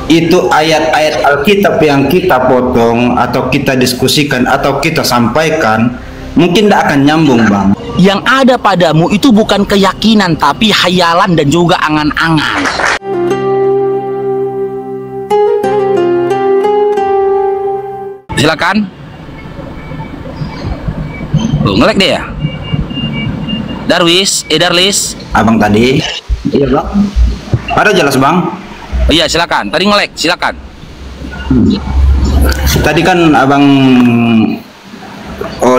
itu ayat-ayat Alkitab yang kita potong atau kita diskusikan atau kita sampaikan mungkin tidak akan nyambung, Bang. Yang ada padamu itu bukan keyakinan, tapi hayalan dan juga angan-angan. Silakan. Ngelek deh ya. Darlis. Abang tadi. Iya, Bang. Ada jelas, Bang? Oh iya, silakan. Tadi ngelek, silakan. Tadi kan abang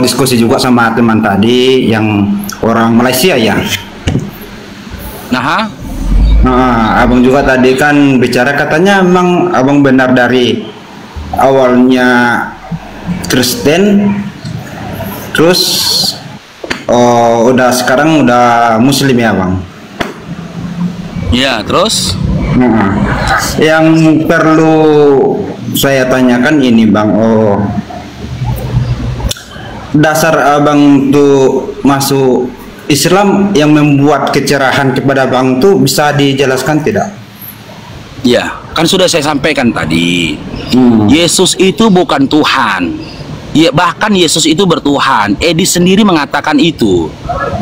diskusi juga sama teman tadi yang orang Malaysia ya. Nah, abang juga tadi kan bicara katanya memang abang benar dari awalnya Kristen, terus sekarang udah Muslim ya, Bang. ya terus. Yang perlu saya tanyakan ini, Bang. Dasar abang tuh masuk Islam yang membuat kecerahan kepada abang tuh bisa dijelaskan tidak? Ya, kan sudah saya sampaikan tadi. Yesus itu bukan Tuhan. Ya, bahkan Yesus itu bertuhan. Edis sendiri mengatakan itu.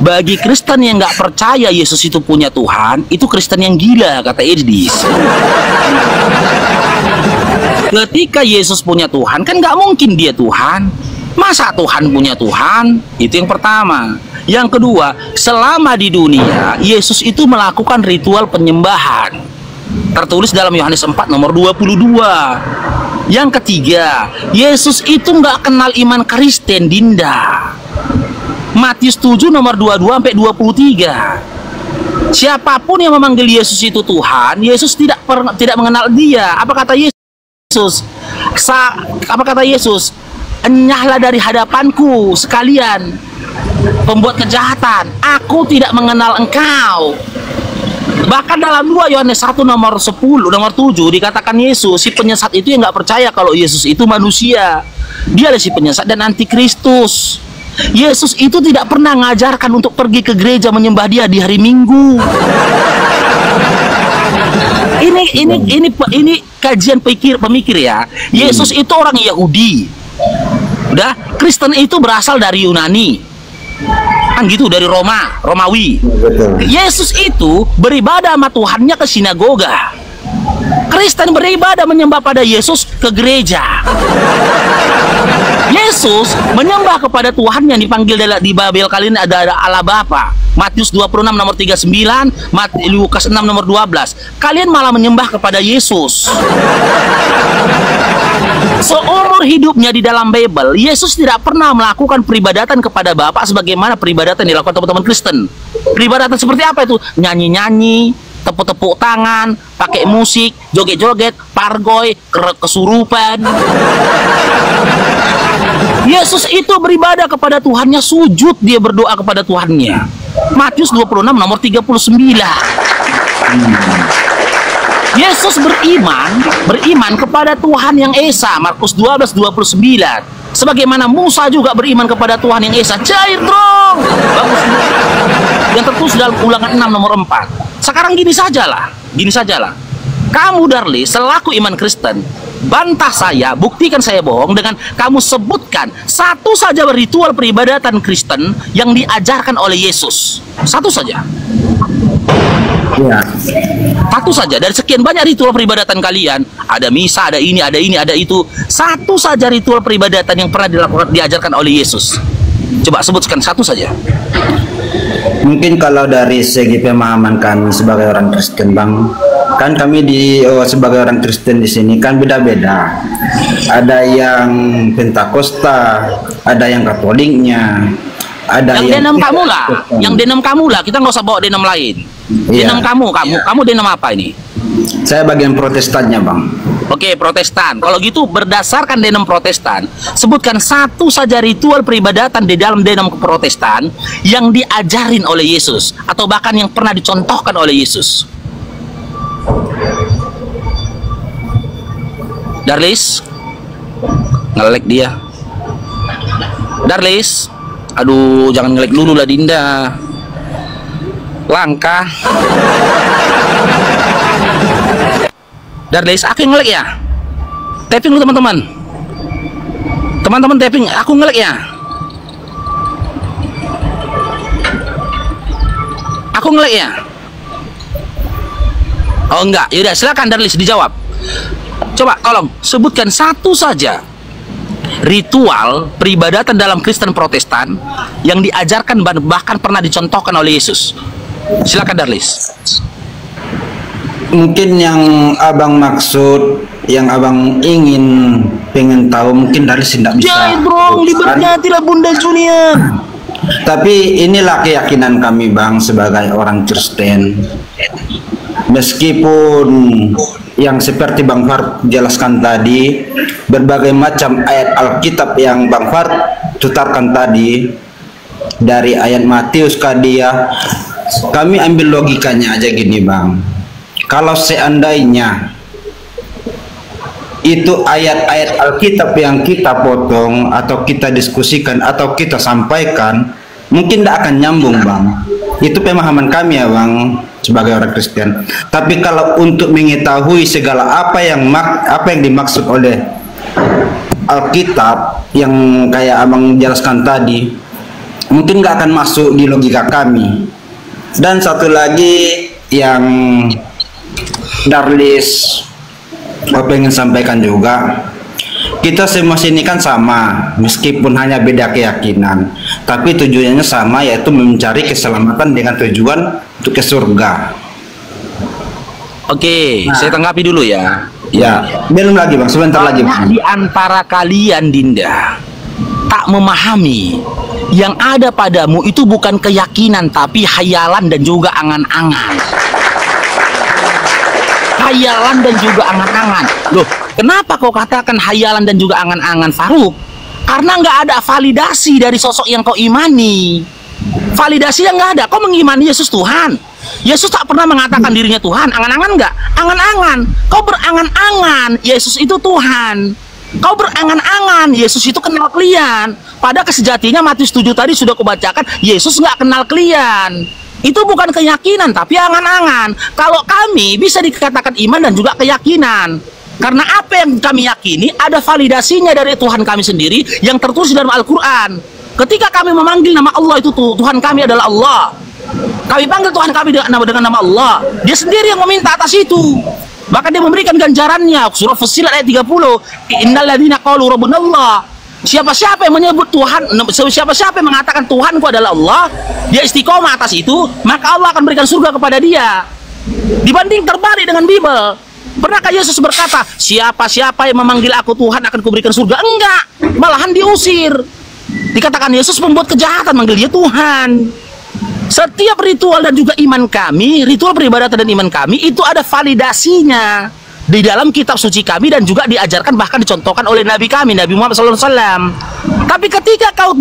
Bagi Kristen yang nggak percaya Yesus itu punya Tuhan, itu Kristen yang gila, kata Edis. Ketika Yesus punya Tuhan, kan nggak mungkin dia Tuhan. Masa Tuhan punya Tuhan? Itu yang pertama. Yang kedua, selama di dunia, Yesus itu melakukan ritual penyembahan. Tertulis dalam Yohanes 4 nomor 22. Yang ketiga, Yesus itu nggak kenal iman Kristen, Dinda. Matius 7 nomor 22 sampai 23. Siapapun yang memanggil Yesus itu Tuhan, Yesus tidak mengenal dia. Apa kata Yesus? Apa kata Yesus? Enyahlah dari hadapanku sekalian pembuat kejahatan. Aku tidak mengenal engkau. Bahkan dalam 2 Yohanes 1 nomor 10, nomor 7 dikatakan Yesus, si penyesat itu yang nggak percaya kalau Yesus itu manusia. Dia adalah si penyesat dan antikristus. Yesus itu tidak pernah mengajarkan untuk pergi ke gereja menyembah dia di hari Minggu. Ini kajian pemikir ya. Yesus itu orang Yahudi. Udah, Kristen itu berasal dari Yunani. Kan gitu, dari Romawi. Yesus itu beribadah sama Tuhannya ke sinagoga. Kristen beribadah menyembah pada Yesus ke gereja. Yesus menyembah kepada Tuhan yang dipanggil di Babel kali ini ada Allah Bapa. Matius 26 nomor 39, Lukas 6 nomor 12. Kalian malah menyembah kepada Yesus. Seumur hidupnya di dalam Bible, Yesus tidak pernah melakukan peribadatan kepada Bapa sebagaimana peribadatan yang dilakukan teman-teman Kristen. Peribadatan seperti apa itu? Nyanyi-nyanyi, tepuk-tepuk tangan, pakai musik, joget-joget, pargoy, kesurupan. Yesus itu beribadah kepada Tuhannya, sujud, dia berdoa kepada Tuhannya. Matius 26 nomor 39. Yesus beriman kepada Tuhan yang Esa, Markus 12:29. Sebagaimana Musa juga beriman kepada Tuhan yang Esa. Cair dong. Bagus. Yang tertulis dalam Ulangan 6 nomor 4. Sekarang gini sajalah. Kamu Darli, selaku iman Kristen, bantah saya, buktikan saya bohong dengan kamu sebutkan satu saja ritual peribadatan Kristen yang diajarkan oleh Yesus. Satu saja. Ya. Satu saja dari sekian banyak ritual peribadatan kalian, ada misa, ada ini, ada itu. Satu saja ritual peribadatan yang pernah diajarkan oleh Yesus. Coba sebutkan satu saja. Mungkin kalau dari segi pemahaman kami sebagai orang Kristen, Bang, kan kami sebagai orang Kristen di sini kan beda-beda. Ada yang Pentakosta, ada yang Katoliknya, ada yang denom kamu lah, yang denom kamu lah. Kita nggak usah bawa denom lain. Denom kamu denom apa ini? Saya bagian Protestannya, Bang. Oke, Protestan. Kalau gitu berdasarkan denom Protestan, sebutkan satu saja ritual peribadatan di dalam denom Protestan yang diajarin oleh Yesus atau bahkan yang pernah dicontohkan oleh Yesus. Darlis, ngelek dia. Darlis, aduh jangan ngelek dulu lah Dinda. Langkah. Darlis, aku yang ngelek ya. Tapping lu teman-teman. Teman-teman tapping, aku ngelek ya. Aku ngelek ya. Oh enggak, yaudah silakan Darlis dijawab. Coba tolong sebutkan satu saja ritual peribadatan dalam Kristen Protestan yang diajarkan bahkan pernah dicontohkan oleh Yesus. Silakan Darlis. Mungkin yang abang maksud, yang abang pengen tahu, mungkin Darlis tidak bisa. Jangan bro, libernya tidak Bunda Junior. Tapi inilah keyakinan kami bang sebagai orang Kristen. Meskipun yang seperti Bang Fard jelaskan tadi, berbagai macam ayat Alkitab yang Bang Fard tutarkan tadi, dari ayat Matius Kadia, kami ambil logikanya aja gini bang. Kalau seandainya itu ayat-ayat Alkitab yang kita potong atau kita diskusikan atau kita sampaikan, mungkin tidak akan nyambung bang. Itu pemahaman kami ya bang sebagai orang Kristen. Tapi kalau untuk mengetahui segala apa yang dimaksud oleh Alkitab yang kayak abang jelaskan tadi, mungkin nggak akan masuk di logika kami. Dan satu lagi yang Darlis pengen sampaikan juga, kita semua sini kan sama, meskipun hanya beda keyakinan, tapi tujuannya sama, yaitu mencari keselamatan dengan tujuan untuk ke surga. Oke, saya tanggapi dulu ya. Ya, belum lagi bang, sebentar lagi bang. Di antara kalian Dinda tak memahami yang ada padamu itu bukan keyakinan tapi hayalan dan juga angan-angan. Hayalan dan juga angan-angan. Loh, kenapa kau katakan hayalan dan juga angan-angan, Faruk? Karena nggak ada validasi dari sosok yang kau imani. Validasi yang nggak ada. Kau mengimani Yesus Tuhan. Yesus tak pernah mengatakan dirinya Tuhan. Angan-angan nggak? Angan-angan. Kau berangan-angan Yesus itu Tuhan. Kau berangan-angan Yesus itu kenal kalian. Pada kesejatinya Matius 7 tadi sudah kubacakan, Yesus nggak kenal kalian. Itu bukan keyakinan tapi angan-angan. Kalau kami bisa dikatakan iman dan juga keyakinan, karena apa yang kami yakini ada validasinya dari Tuhan kami sendiri yang tertulis dalam Al-Quran. Ketika kami memanggil nama Allah, itu Tuhan kami adalah Allah. Kami panggil Tuhan kami dengan nama Allah, Dia sendiri yang meminta atas itu. Bahkan Dia memberikan ganjarannya. Surah Fussilat ayat 30, Innal ladzina qalu rabbunallah. Siapa-siapa yang menyebut Tuhan, siapa-siapa yang mengatakan Tuhanku adalah Allah, dia istiqomah atas itu, maka Allah akan berikan surga kepada dia. Dibanding terbalik dengan Bible. Pernahkah Yesus berkata, siapa-siapa yang memanggil aku Tuhan akan kuberikan surga? Enggak, malahan diusir. Dikatakan Yesus membuat kejahatan, manggil dia Tuhan. Setiap ritual dan juga iman kami, ritual peribadatan dan iman kami, itu ada validasinya di dalam kitab suci kami dan juga diajarkan bahkan dicontohkan oleh Nabi kami, Nabi Muhammad SAW. Tapi ketika kau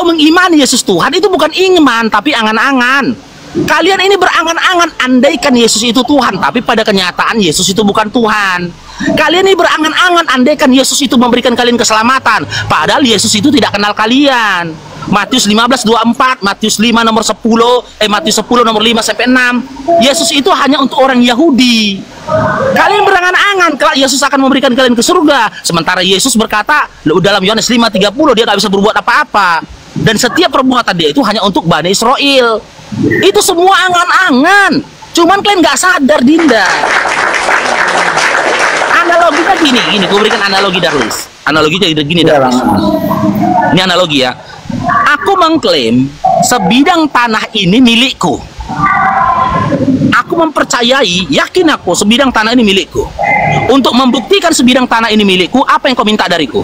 mengimani Yesus Tuhan, itu bukan iman tapi angan-angan. Kalian ini berangan-angan andaikan Yesus itu Tuhan, tapi pada kenyataan Yesus itu bukan Tuhan. Kalian ini berangan-angan andaikan Yesus itu memberikan kalian keselamatan, padahal Yesus itu tidak kenal kalian. Matius 15:24, Matius 5 nomor 10, Matius 10 nomor 5 sampai 6. Yesus itu hanya untuk orang Yahudi. Kalian berangan-angan kalau Yesus akan memberikan kalian ke surga, sementara Yesus berkata dalam Yohanes 5:30 dia nggak bisa berbuat apa-apa, dan setiap perbuatan dia itu hanya untuk Bani Israel. Itu semua angan-angan, cuman kalian nggak sadar, Dinda. Analoginya gini, gue berikan analogi Darlis. Analoginya gini Darlis. Ini analogi ya. Aku mengklaim sebidang tanah ini milikku. Aku mempercayai, yakin aku sebidang tanah ini milikku. Untuk membuktikan sebidang tanah ini milikku, apa yang kau minta dariku?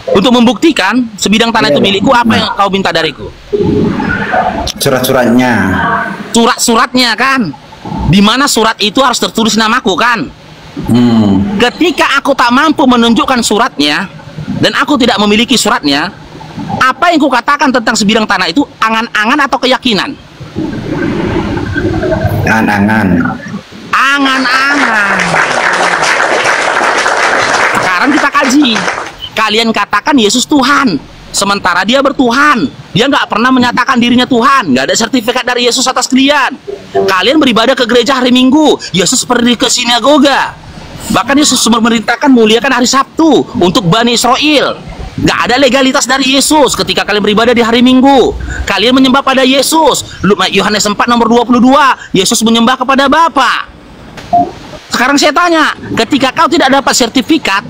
Untuk membuktikan sebidang tanah itu milikku, apa yang kau minta dariku? Surat-suratnya. Surat-suratnya kan, dimana surat itu harus tertulis namaku kan. Ketika aku tak mampu menunjukkan suratnya dan aku tidak memiliki suratnya, apa yang kukatakan tentang sebidang tanah itu angan-angan atau keyakinan? Angan-angan. Angan-angan. Sekarang kita kaji. Kalian katakan Yesus Tuhan, sementara dia bertuhan. Dia nggak pernah menyatakan dirinya Tuhan. Nggak ada sertifikat dari Yesus atas kalian. Kalian beribadah ke gereja hari Minggu, Yesus pergi ke sinagoga. Bahkan Yesus memerintahkan muliakan hari Sabtu untuk Bani Israel. Gak ada legalitas dari Yesus ketika kalian beribadah di hari Minggu. Kalian menyembah pada Yesus. Yohanes 4 nomor 22, Yesus menyembah kepada Bapa. Sekarang saya tanya, ketika kau tidak dapat sertifikat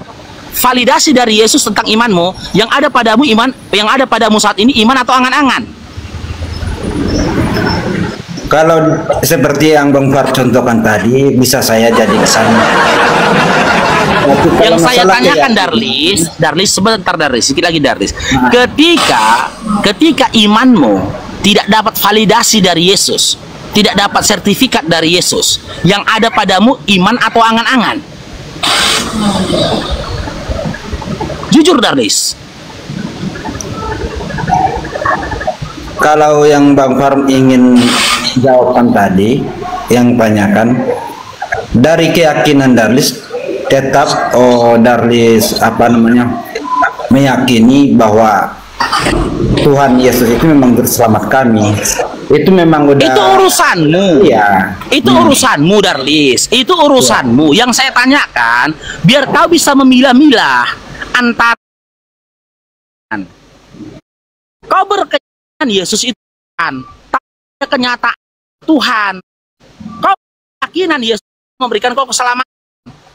validasi dari Yesus tentang imanmu, yang ada padamu iman, yang ada padamu saat ini iman atau angan-angan? Kalau seperti yang Bang Far contohkan tadi, bisa saya jadi kesana. Yang saya tanyakan, Darlis, sebentar Darlis, sedikit lagi Darlis. Ketika imanmu tidak dapat validasi dari Yesus, tidak dapat sertifikat dari Yesus, yang ada padamu iman atau angan-angan? Jujur Darlis. Kalau yang Bang Far ingin jawabkan tadi, yang tanyakan dari keyakinan Darlis, tetap Darlis meyakini bahwa Tuhan Yesus itu memang berselamat kami. Itu memang udah. Itu urusanmu. Iya. Itu urusanmu Darlis. Itu urusanmu. Yang saya tanyakan, biar kau bisa memilah-milah antara kau berkeyakinan Yesus itu Tuhan, tapi kenyataan Tuhan. Kau berkeyakinan Yesus memberikan kau keselamatan,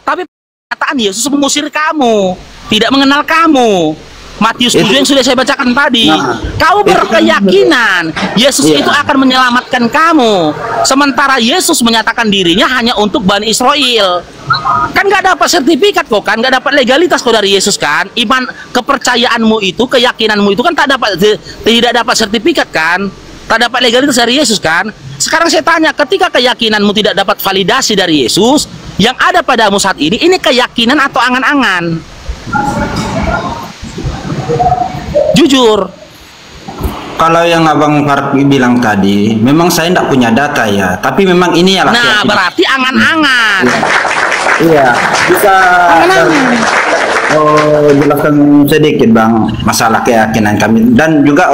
tapi kenyataan Yesus mengusir kamu, tidak mengenal kamu. Matius 7 yang sudah saya bacakan tadi. Kau berkeyakinan Yesus itu akan menyelamatkan kamu, sementara Yesus menyatakan dirinya hanya untuk Bani Israel. Kan nggak dapat sertifikat kok, kan nggak dapat legalitas kok dari Yesus kan. Iman, kepercayaanmu itu, keyakinanmu itu kan tidak dapat sertifikat kan, tak dapat legalitas dari Yesus kan. Sekarang saya tanya, ketika keyakinanmu tidak dapat validasi dari Yesus, yang ada padamu saat ini keyakinan atau angan-angan? Jujur. Kalau yang Abang Farki bilang tadi, memang saya tidak punya data ya, tapi memang ini ya. Nah, berarti angan-angan. Iya, bisa jelaskan sedikit Bang masalah keyakinan kami, dan juga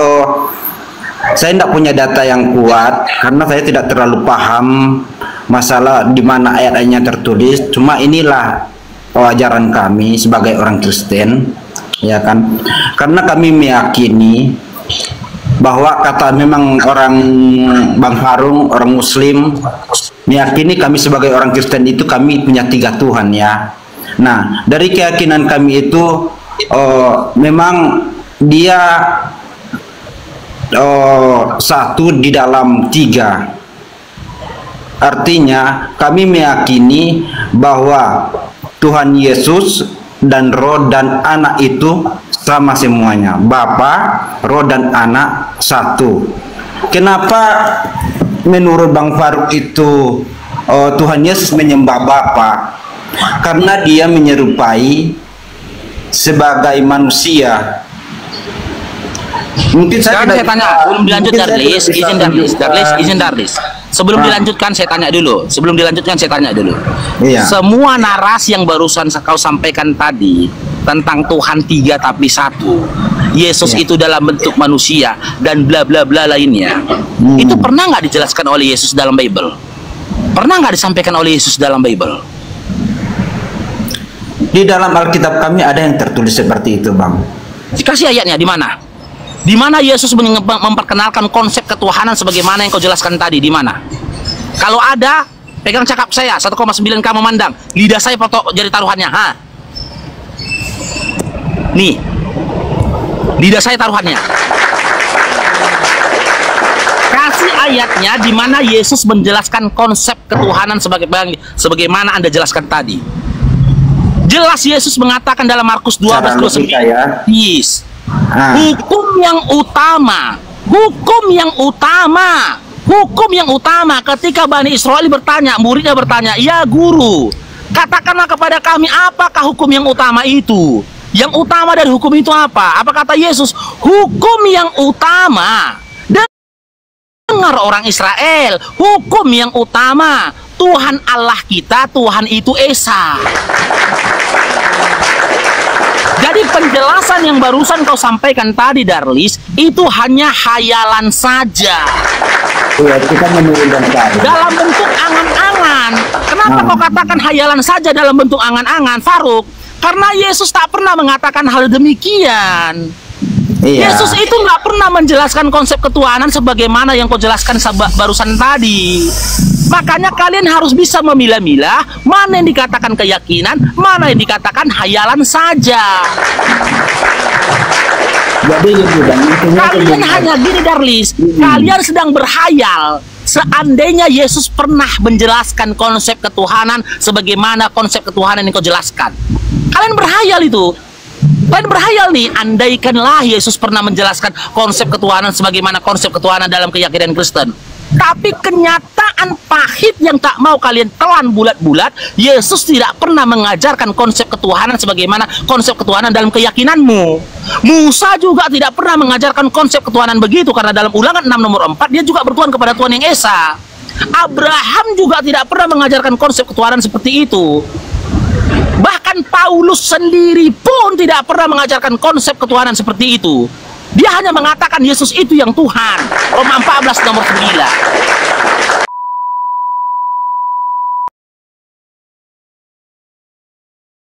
saya tidak punya data yang kuat karena saya tidak terlalu paham masalah di mana ayat-ayatnya tertulis. Cuma inilah ajaran kami sebagai orang Kristen, ya kan? Karena kami meyakini bahwa kata memang orang Bang Harung, orang Muslim, meyakini kami sebagai orang Kristen itu kami punya 3 Tuhan ya. Nah, dari keyakinan kami itu memang dia satu di dalam 3. Artinya kami meyakini bahwa Tuhan Yesus dan Roh dan Anak itu sama semuanya. Bapa, Roh dan Anak satu. Kenapa menurut Bang Faruk itu Tuhan Yesus menyembah Bapa? Karena dia menyerupai sebagai manusia. Mungkin saya tanya, sebelum dilanjut izin Darlis. Sebelum dilanjutkan saya tanya dulu. Iya. Semua narasi yang barusan kau sampaikan tadi tentang Tuhan 3 tapi 1, Yesus itu dalam bentuk manusia dan bla bla bla lainnya, itu pernah nggak dijelaskan oleh Yesus dalam Bible? Pernah nggak disampaikan oleh Yesus dalam Bible? Di dalam Alkitab kami ada yang tertulis seperti itu, Bang. Dikasih ayatnya di mana? Di mana Yesus memperkenalkan konsep ketuhanan sebagaimana yang kau jelaskan tadi? Di mana? Kalau ada, pegang cakap saya 1,9K memandang. Lidah saya foto jari taruhannya. Nih, lidah saya taruhannya. Kasih ayatnya di mana Yesus menjelaskan konsep ketuhanan sebagaimana Anda jelaskan tadi. Jelas Yesus mengatakan dalam Markus 12:29. Yes. Hukum yang utama ketika Bani Israel bertanya, muridnya bertanya, "Ya guru, katakanlah kepada kami apakah hukum yang utama itu?" Yang utama dari hukum itu apa? Apa kata Yesus? Hukum yang utama, dengar orang Israel, hukum yang utama, Tuhan Allah kita, Tuhan itu Esa. Jadi penjelasan yang barusan kau sampaikan tadi, Darlis, itu hanya hayalan saja. Iya, kita menurunkan sekali. dalam bentuk angan-angan. Kenapa kau katakan hayalan saja dalam bentuk angan-angan, Faruk? Karena Yesus tak pernah mengatakan hal demikian. Iya. Yesus itu nggak pernah menjelaskan konsep ketuhanan sebagaimana yang kau jelaskan barusan tadi. Makanya kalian harus bisa memilah-milah mana yang dikatakan keyakinan, mana yang dikatakan hayalan saja. Jadi gitu, Bang. Kalian hanya gini, Darlis, kalian sedang berhayal. Seandainya Yesus pernah menjelaskan konsep ketuhanan sebagaimana konsep ketuhanan yang kau jelaskan, kalian berhayal itu. Kalian berhayal nih, andaikanlah Yesus pernah menjelaskan konsep ketuhanan sebagaimana konsep ketuhanan dalam keyakinan Kristen. Tapi kenyataan pahit yang tak mau kalian telan bulat-bulat, Yesus tidak pernah mengajarkan konsep ketuhanan sebagaimana konsep ketuhanan dalam keyakinanmu. Musa juga tidak pernah mengajarkan konsep ketuhanan begitu, karena dalam Ulangan 6 nomor 4 dia juga bertuhan kepada Tuhan yang Esa. Abraham juga tidak pernah mengajarkan konsep ketuhanan seperti itu. Bahkan Paulus sendiri pun tidak pernah mengajarkan konsep ketuhanan seperti itu. Dia hanya mengatakan Yesus itu yang Tuhan. Roma 14 nomor 9.